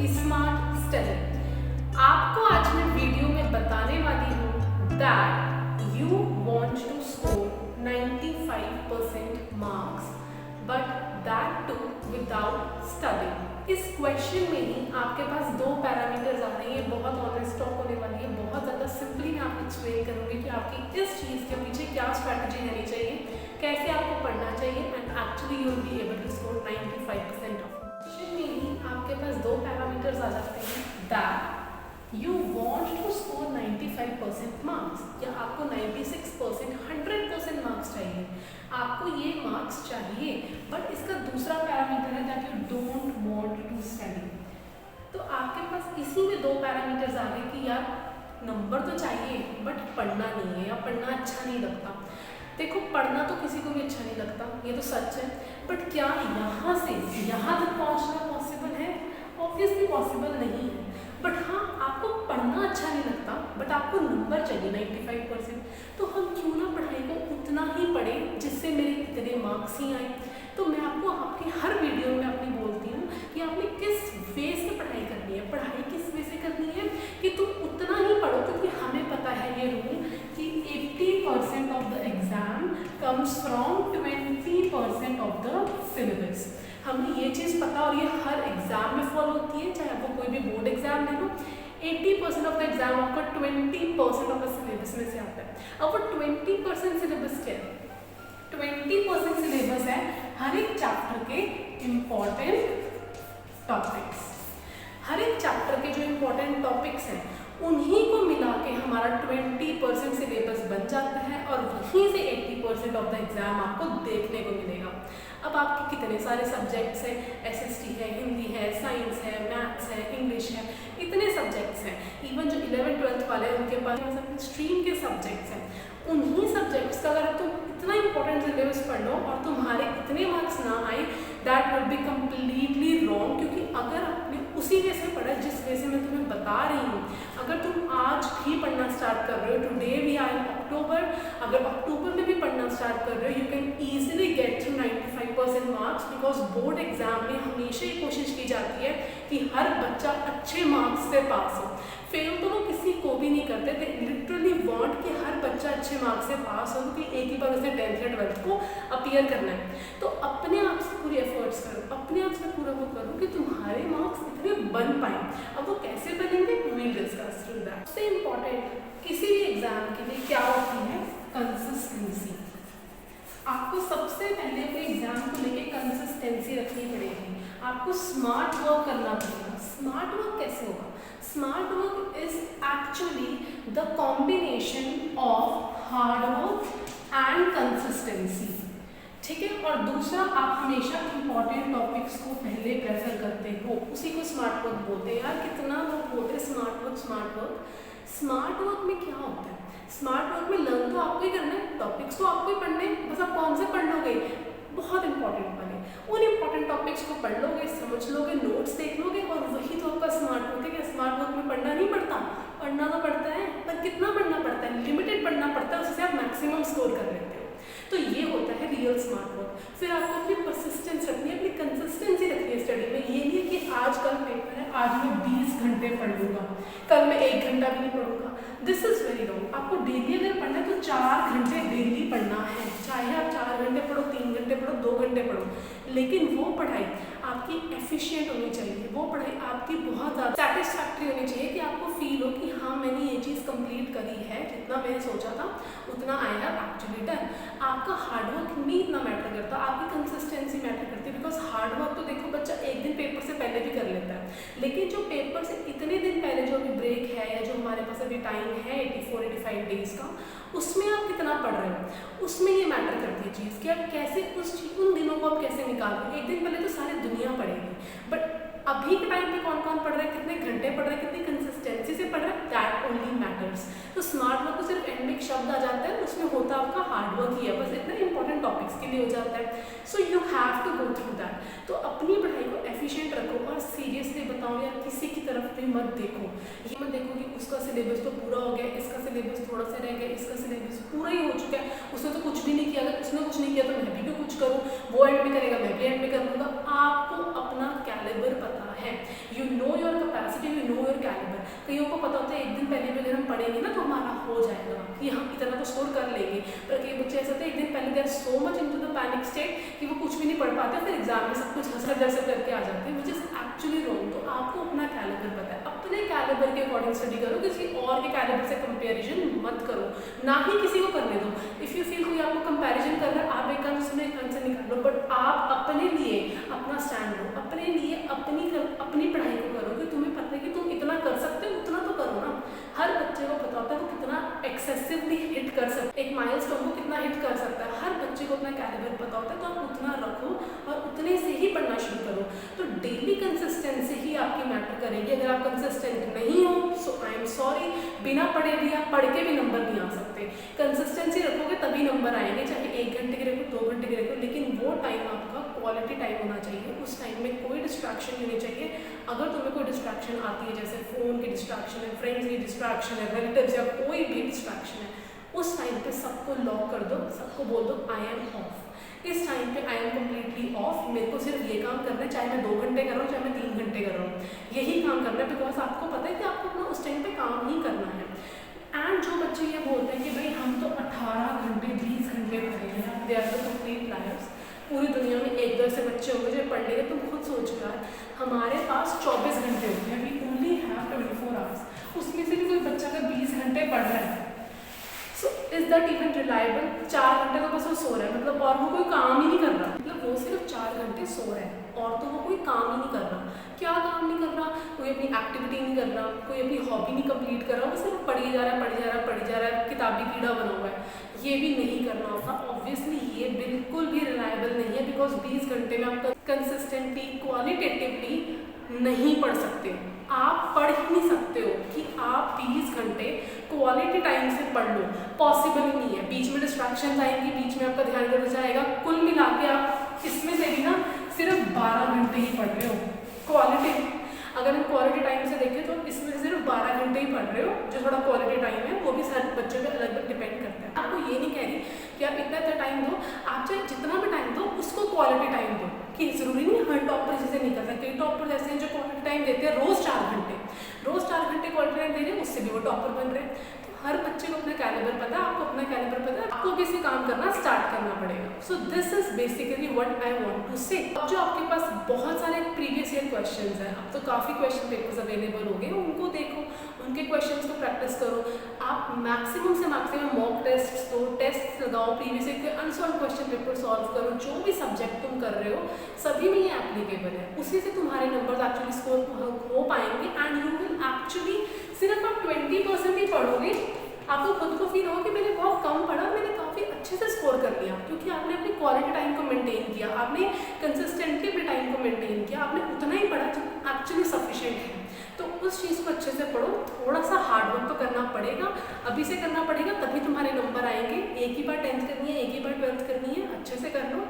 Smart study. आपको आज मैं वीडियो में बताने वाली हूँ that you want to score 95% marks but that too without study. इस क्वेश्चन में ही आपके पास दो पैरामीटर्स आ रही है, बहुत ऑनेस्ट टॉक होने वाली है, बहुत ज़्यादा सिंपली मैं आपको एक्सप्लेन करूँगी कि आपकी इस चीज़ के पीछे क्या स्ट्रैटेजी रहनी चाहिए, कैसे आपको पढ़ना चाहिए and actually you will be able to score 95% of. Question में ही आपके पास दो पैरामीटर्स आ जाते हैं that you want to score 95% marks, या आपको 96% 100% मार्क्स चाहिए। आपको ये मार्क्स चाहिए बट इसका दूसरा पैरामीटर है that you don't want to study. तो आपके पास इसी में दो पैरामीटर्स आ गए कि यार नंबर तो चाहिए बट पढ़ना नहीं है या पढ़ना अच्छा नहीं लगता। देखो, पढ़ना तो किसी को भी अच्छा नहीं लगता, ये तो सच है, बट क्या यहाँ से यहाँ तक पहुँचना पॉसिबल है? ऑब्वियसली पॉसिबल नहीं है। बट हाँ, आपको पढ़ना अच्छा नहीं लगता बट आपको नंबर चाहिए 95%, तो हम क्यों ना पढ़ाई को उतना ही पढ़ें जिससे मेरे इतने मार्क्स ही आए। तो मैं आपको आपकी हर वीडियो में अपनी बोलती हूँ कि आपने किस वे से पढ़ाई करनी है। पढ़ाई किस वे से करनी है कि तुम उतना ही पढ़ो, क्योंकि हमें पता है ये रूल कि 80% of the exam comes from 20% of the syllabus. हमें ये चीज़ पता और ये हर एग्जाम में फॉलो होती है, चाहे आपको कोई भी बोर्ड एग्जाम ले लो। 80% ऑफ द एग्जाम आपका 20% ऑफ द सिलेबस में से आता है। अब वो 20% सिलेबस क्या है? 20% सिलेबस है हर एक चैप्टर के इम्पॉर्टेंट टॉपिक्स। हर एक चैप्टर के जो इम्पॉर्टेंट टॉपिक्स हैं उन्हीं को मिला के हमारा 20% सिलेबस बन जाता है और वहीं से 80% ऑफ द एग्जाम आपको देखने को मिलेगा। अब आपके कितने सारे सब्जेक्ट्स हैं, एसएसटी है, हिंदी है, साइंस है, मैथ्स है, इंग्लिश है, इतने सब्जेक्ट्स हैं। इवन जो 11th-12th वाले हैं उनके पास स्ट्रीम के सब्जेक्ट्स हैं। उन्हीं सब्जेक्ट्स का अगर तुम इतना इंपॉर्टेंट सिलेबस पढ़ लो और तुम्हारे इतने मार्क्स ना आए, that will be completely wrong. क्योंकि अगर आपने उसी वे से पढ़ा जिस वे से मैं तुम्हें बता रही हूँ, अगर तुम आज भी पढ़ना स्टार्ट कर रहे हो, टुडे वी आर इन अक्टूबर, अगर अक्टूबर में भी पढ़ना स्टार्ट कर रहे हो, you can easily get through 95% marks. Because board exam में हमेशा ये कोशिश की जाती है कि हर बच्चा अच्छे मार्क्स से पास हो। फेल तो वो किसी को भी नहीं करते, दे लिटरली वांट कि हर बच्चा अच्छे मार्क्स से पास हो, क्योंकि एक ही बार उसे 10th या 12th को अपीयर करना है। तो अपने आप से पूरी एफर्ट्स करो, अपने आप से पूरा वो करो कि तुम्हारे मार्क्स इतने बन पाए। अब वो कैसे बनेंगे, वी डिस्कस थ्रू दैट। सबसे इम्पॉर्टेंट किसी भी एग्जाम के लिए क्या होती है? कंसिस्टेंसी। आपको सबसे पहले अपने एग्जाम को लेके कंसिस्टेंसी रखनी पड़ेगी। आपको स्मार्ट वर्क करना पड़ेगा। स्मार्ट वर्क कैसे होगा? Smart work is actually the combination of hard work and consistency. ठीक है। और दूसरा, आप हमेशा इंपॉर्टेंट टॉपिक्स को पहले प्रेफर करते हो, उसी को स्मार्ट वर्क बोलते हैं। यार कितना लोग बोलते हैं smart work smart work. Smart work में क्या होता है? स्मार्ट वर्क में लर्न तो आपको ही करना है, टॉपिक्स तो आपको ही पढ़ने हैं, बस आप कौन से पढ़ लोगे? बहुत इंपॉर्टेंट वाले, उन इंपॉर्टेंट टॉपिक्स को पढ़ लोगे, समझ लोगे, नोट्स देख लोगे, और वही तो आपका स्मार्ट वर्क है। क्या स्मार्ट वर्क में पढ़ना नहीं पड़ता? पढ़ना तो पड़ता है, पर कितना पढ़ना पड़ता है? लिमिटेड पढ़ना पड़ता है, उससे आप मैक्सिमम स्कोर कर लेते हो। तो ये होता है रियल स्मार्ट वर्क। फिर आपको अपनी परसिस्टेंस रखनी है, अपनी कंसिस्टेंसी रखनी है स्टडी में। ये नहीं है कि आज कल पेपर है, आज मैं 20 घंटे पढ़ लूँगा, कल मैं 1 घंटा भी नहीं पढ़ूंगा। This is very wrong. आपको डेली अगर पढ़ना है तो 4 घंटे डेली पढ़ना है, चाहे आप 4 घंटे पढ़ो, 3 घंटे पढ़ो, 2 घंटे पढ़ो, लेकिन वो पढ़ाई आपकी एफिशिएंट होनी चाहिए। वो पढ़ाई आपकी बहुत ज़्यादा सेटिस्फैक्ट्री होनी चाहिए कि आपको फील हो कि हाँ मैंने ये चीज़ कंप्लीट करी है, जितना मैंने सोचा था उतना आई हैव एक्चुअली डन। आपका हार्डवर्क नहीं इतना मैटर करता, आपकी कंसिस्टेंसी मैटर करती है। बिकॉज हार्डवर्क तो देखो बच्चा एक दिन पेपर से पहले भी कर लेता है, लेकिन जो पेपर से इतने दिन पहले जो अभी ब्रेक है या जो हमारे पास अभी टाइम है 84-85 डेज का, उसमें आप कितना पढ़ रहे हो, उसमें ये मैटर करती है चीज़ कि आप कैसे उन दिनों को आप कैसे निकाल रहे हो। एक दिन पहले तो सारी दुनिया पढ़ेगी, बट अभी के टाइम पे कौन कौन पढ़ रहा है, कितने घंटे पढ़ रहा है, कितनी कंसिस्टेंसी से पढ़ रहा है, दैट ओनली मैटर्स। तो स्मार्ट वर्क तो सिर्फ एंड में एक शब्द आ जाता है, उसमें होता आपका हार्ड वर्क ही है, बस इतने इंपॉर्टेंट टॉपिक्स के लिए हो जाता है। So you have to go through that. तो अपनी पढ़ाई को एफिशिएंट रखो और सीरियसली बताओ यार, किसी की तरफ भी मत देखो। ये मत देखो कि उसका सिलेबस तो पूरा हो गया, इसका सिलेबस थोड़ा सा रह गया, इसका सिलेबस पूरा ही हो चुका है, उसने तो कुछ भी नहीं किया, अगर उसने कुछ नहीं किया तो मैं भी क्यों कुछ करूँ, वो एंड में करेगा मैं भी एंड में कर लूँगा। आपको अपना कैलिबर पता है, you know your दिन पहले भी अगर हम पढ़ेंगे ना तो हमारा हो जाएगा कि हम इतना तो स्कोर कर लेंगे। पर कई बच्चे ऐसे होते हैं एक दिन पहले they are so much into the panic state कि वो कुछ भी नहीं पढ़ पाते, फिर एग्जाम में सब कुछ हंसर से करके आ जाते हैं, विच इज एक्चुअली रॉन्ग। तो आपको अपना कैलिबर पता है, अपने कैलिबर के अकॉर्डिंग स्टडी करो, किसी और के कैलिबर से कंपेरिजन मत करो, ना ही किसी को करने दो। इफ़ यू फील कोई आपको कंपैरिजन कर रहा है, आप एक काम सुनो, एक काम से निकाल लो, बट आप अपने लिए अपना स्टैंड लो, अपने लिए अपनी पढ़ाई को करो कि तुम्हें पता है कि तुम इतना कर सकते हो, उतना तो करो ना। हर बच्चे को पता होता है वो कितना एक्सेसिवली हिट कर सकता है, एक माइलस्टोन को कितना हिट कर सकता है, हर बच्चे को अपना कैलिबर पता होता है। तो आप उतना रखो और उतने से ही पढ़ना शुरू करो। तो डेली कंसिस्टेंसी ही आपकी मैटर करेगी। अगर आप कंसिस्टेंट नहीं हो सो आई एम सॉरी, बिना पढ़े भी आप पढ़ के भी नंबर नहीं आ सकते। कंसिस्टेंसी रखोगे तभी नंबर आएंगे, चाहे 1 घंटे के रखो 2 घंटे के रखो, लेकिन वो टाइम आपका क्वालिटी टाइम होना चाहिए। उस टाइम में कोई डिस्ट्रैक्शन नहीं होनी चाहिए। अगर तुम्हें कोई डिस्ट्रैक्शन आती है, जैसे फ़ोन की डिस्ट्रैक्शन है, फ्रेंड्स की डिस्ट्रैक्शन है, रिलेटिव्स या कोई भी डिस्ट्रैक्शन है, उस टाइम पे सबको लॉक कर दो, सबको बोल दो आई एम ऑफ। इस टाइम पे आई एम कम्प्लीटली ऑफ, मेरे को सिर्फ ये काम करना है, चाहे मैं 2 घंटे कर रहा हूँ, चाहे मैं 3 घंटे कर रहा हूँ, यही काम करना है, बिकॉज आपको पता है कि आपको अपना उस टाइम पे काम ही करना है। एंड जो बच्चे ये बोलते हैं कि भाई हम तो 18 घंटे 20 घंटे पढ़े हैं, they are the complete liars. पूरी दुनिया में 1-2 ऐसे बच्चे होंगे जो पढ़ लेंगे। तुम खुद सोचो यार, हमारे पास 24 घंटे होते हैं, वी ओनली हैव 24 आवर्स, उसमें से भी कोई बच्चा अगर 20 घंटे पढ़ रहा है, so is that even reliable? 4 घंटे तो बस वो सो रहा है, मतलब और वो कोई काम ही नहीं कर रहा, मतलब वो सिर्फ 4 घंटे सो रहा है और तो वो कोई काम ही नहीं कर रहा। क्या काम नहीं कर रहा? कोई अपनी एक्टिविटी नहीं कर रहा, कोई अपनी हॉबी नहीं कंप्लीट कर रहा, वो सिर्फ पढ़ी जा रहा है, किताबी कीड़ा बना हुआ है। ये भी नहीं करना होता। ऑब्वियसली ये बिल्कुल भी रिलायबल नहीं है, बिकॉज 20 घंटे में आप कंसिस्टेंटली क्वालिटेटिवली नहीं पढ़ सकते। आप पढ़ ही नहीं सकते हो कि आप 20 घंटे क्वालिटी टाइम से पढ़ लो, पॉसिबल ही नहीं है। बीच में डिस्ट्रैक्शन आएंगी, बीच में आपका ध्यान इधर जाएगा, कुल मिला के आप इसमें से भी ना सिर्फ 12 घंटे ही पढ़ रहे हो क्वालिटी। अगर हम क्वालिटी टाइम से देखें तो इसमें से सिर्फ 12 घंटे ही पढ़ रहे हो, जो थोड़ा क्वालिटी टाइम है, वो भी हर बच्चे पे अलग अलग डिपेंड करता है। आपको ये नहीं कह रही कि आप इतना टाइम दो, आप चाहे जितना भी टाइम दो उसको क्वालिटी टाइम दो, कि ज़रूरी नहीं हर टॉपर इसी से नहीं कर सकते। कई टॉपर ऐसे हैं जो क्वालिटी टाइम देते हैं रोज़ 4 घंटे, रोज़ 4 घंटे क्वालिटी टाइम दे रहे हैं, उससे भी वो टॉपर बन रहे हैं। हर बच्चे को अपना कैलिबर पता है, आपको अपना कैलिबर पता है, आपको किसी काम करना स्टार्ट करना पड़ेगा। So this is basically what I want to say. अब जो आपके पास बहुत सारे प्रीवियस ईयर क्वेश्चंस हैं, अब तो काफ़ी क्वेश्चन पेपर्स अवेलेबल हो गए, उनको देखो, उनके क्वेश्चंस को प्रैक्टिस करो। आप मैक्सिमम से मैक्सिमम मॉक टेस्ट दो, टेस्ट लगाओ, प्रीवियस ईयर के अनसॉल्व क्वेश्चन पेपर सॉल्व करो। जो भी सब्जेक्ट तुम कर रहे हो सभी में ये एप्लीकेबल है, उसी से तुम्हारे नंबर एक्चुअली स्कोर हो पाएंगे। एंड यू विल एक्चुअली, सिर्फ आप 20% ही पढ़ोगे, आपको खुद को फील होगा कि मैंने बहुत कम पढ़ा, मैंने काफ़ी अच्छे से स्कोर कर लिया, क्योंकि आपने अपनी क्वालिटी टाइम को मेंटेन किया, आपने कंसिस्टेंटली अपने टाइम को मेंटेन किया, आपने उतना ही पढ़ा जितना एक्चुअली सफिशिएंट है। तो उस चीज़ को अच्छे से पढ़ो, थोड़ा सा हार्ड वर्क तो करना पड़ेगा, अभी से करना पड़ेगा, तभी तुम्हारे नंबर आएंगे। एक ही बार 10th करनी है, एक ही बार 12th करनी है, अच्छे से कर लो।